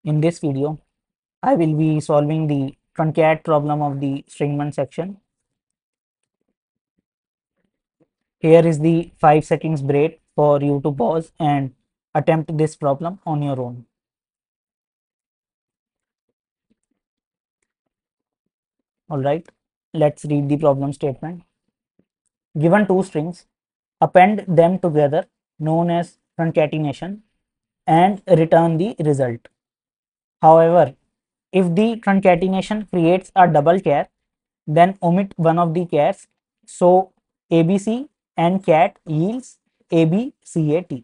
In this video, I will be solving the truncat problem of the string1 section. Here is the 5 seconds break for you to pause and attempt this problem on your own. Alright, let's read the problem statement. Given two strings, append them together, known as concatenation, and return the result. However, if the concatenation creates a double char, then omit one of the chars. So ABC and cat yields ABCAT.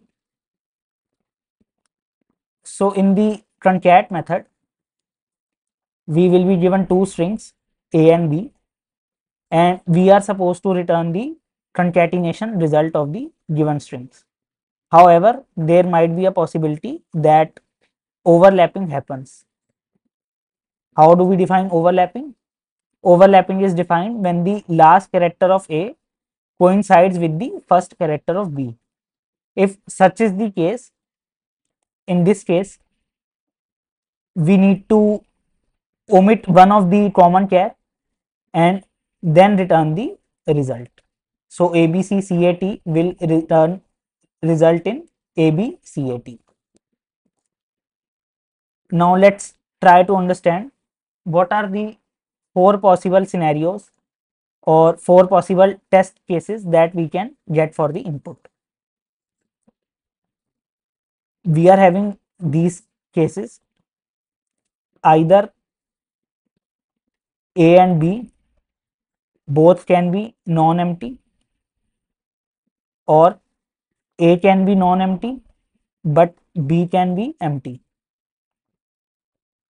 So in the truncat method, we will be given two strings A and B, and we are supposed to return the concatenation result of the given strings. However, there might be a possibility that overlapping happens. How do we define overlapping? Overlapping is defined when the last character of A coincides with the first character of B. If such is the case, in this case, we need to omit one of the common char and then return the result. So ABCCAT will return result in ABCAT. Now let's try to understand what are the four possible scenarios or four possible test cases that we can get for the input. We are having these cases: either A and B both can be non-empty, or A can be non-empty but B can be empty.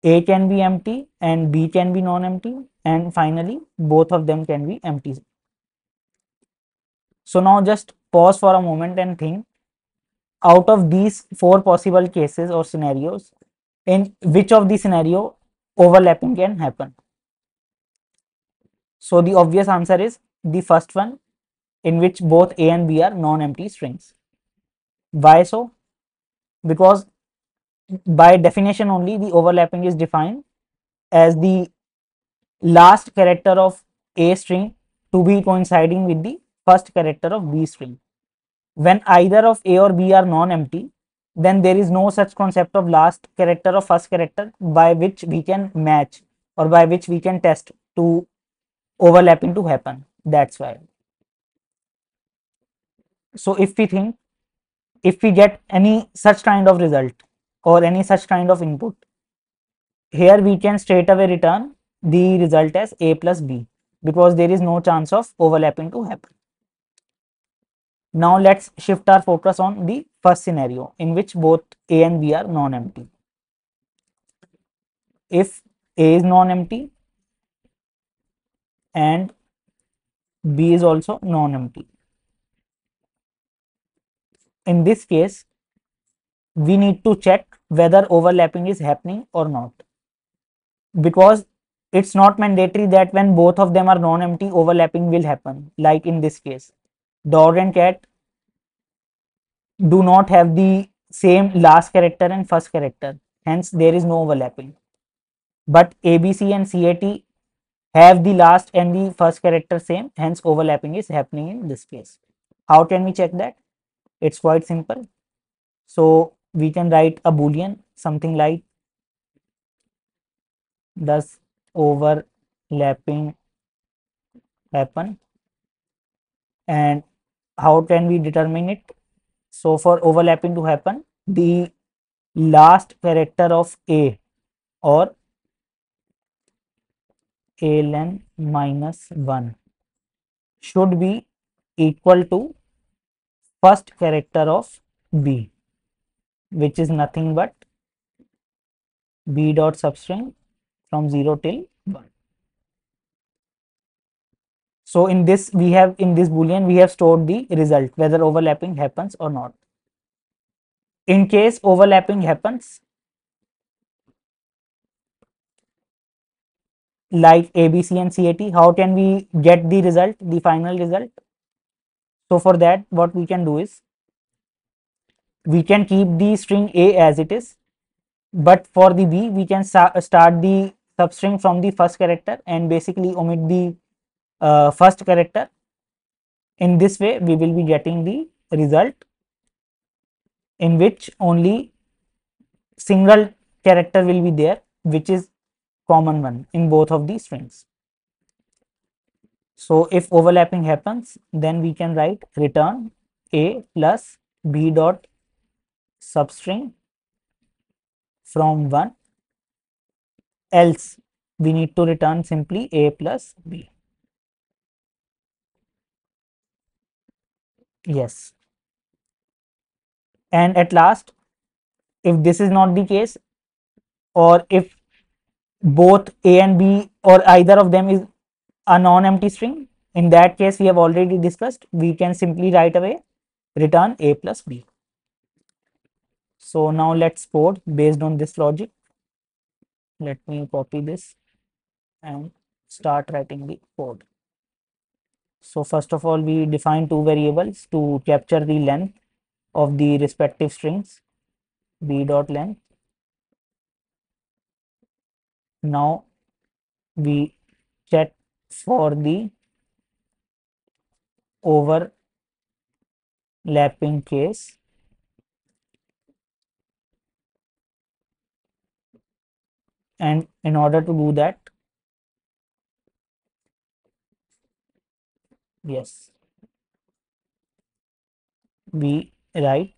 A can be empty and B can be non-empty, and finally both of them can be empty. So now just pause for a moment and think, out of these four possible cases or scenarios, in which of the scenario overlapping can happen? So the obvious answer is the first one, in which both A and B are non-empty strings. Why so? Because by definition only, the overlapping is defined as the last character of A string to be coinciding with the first character of B string. When either of A or B are non-empty, then there is no such concept of last character or first character by which we can match or by which we can test to overlapping to happen. That's why. So if we think, if we get any such kind of result or any such kind of input, here we can straight away return the result as A plus B, because there is no chance of overlapping to happen. Now let's shift our focus on the first scenario, in which both A and B are non-empty. If A is non-empty and B is also non-empty, in this case we need to check whether overlapping is happening or not, because it's not mandatory that when both of them are non-empty overlapping will happen. Like in this case, dog and cat do not have the same last character and first character, hence there is no overlapping. But ABC and CAT have the last and the first character same, hence overlapping is happening in this case. How can we check that? It's quite simple. So we can write a boolean, something like, does overlapping happen? And how can we determine it? So for overlapping to happen, the last character of A or ALN minus 1 should be equal to first character of B, which is nothing but B dot substring from 0 till 1. So in this boolean we have stored the result, whether overlapping happens or not. In case overlapping happens, like ABC and CAT, how can we get the result, the final result? So for that, what we can do is, we can keep the string A as it is but for the B we can start the substring from the first character and basically omit the first character. In this way we will be getting the result in which only single character will be there, which is common one in both of the strings. So if overlapping happens, then we can write return a plus b dot substring from 1, else we need to return simply a plus b. Yes. And at last, if this is not the case, or if both a and b or either of them is a non-empty string, in that case we have already discussed, we can simply write away return a plus b. So now let's code based on this logic. Let me copy this and start writing the code. So first of all, we define two variables to capture the length of the respective strings, b dot length. Now we check for the overlapping case, and in order to do that, yes, we write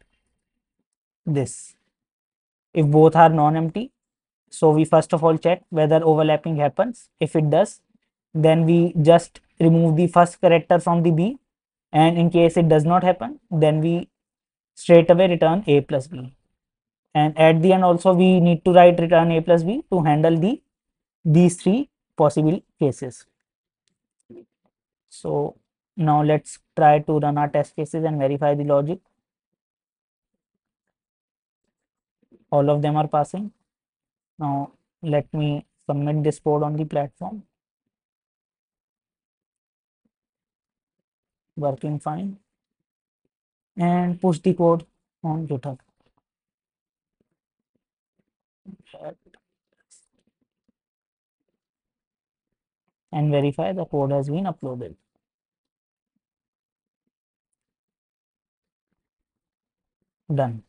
this. If both are non-empty, so we first of all check whether overlapping happens. If it does, then we just remove the first character from the b, and in case it does not happen, then we straight away return a plus b. And at the end also we need to write return a plus b to handle these three possible cases. So now let's try to run our test cases and verify the logic. All of them are passing. Now let me submit this code on the platform. Working fine. And push the code on GitHub. And verify the code has been uploaded. Done.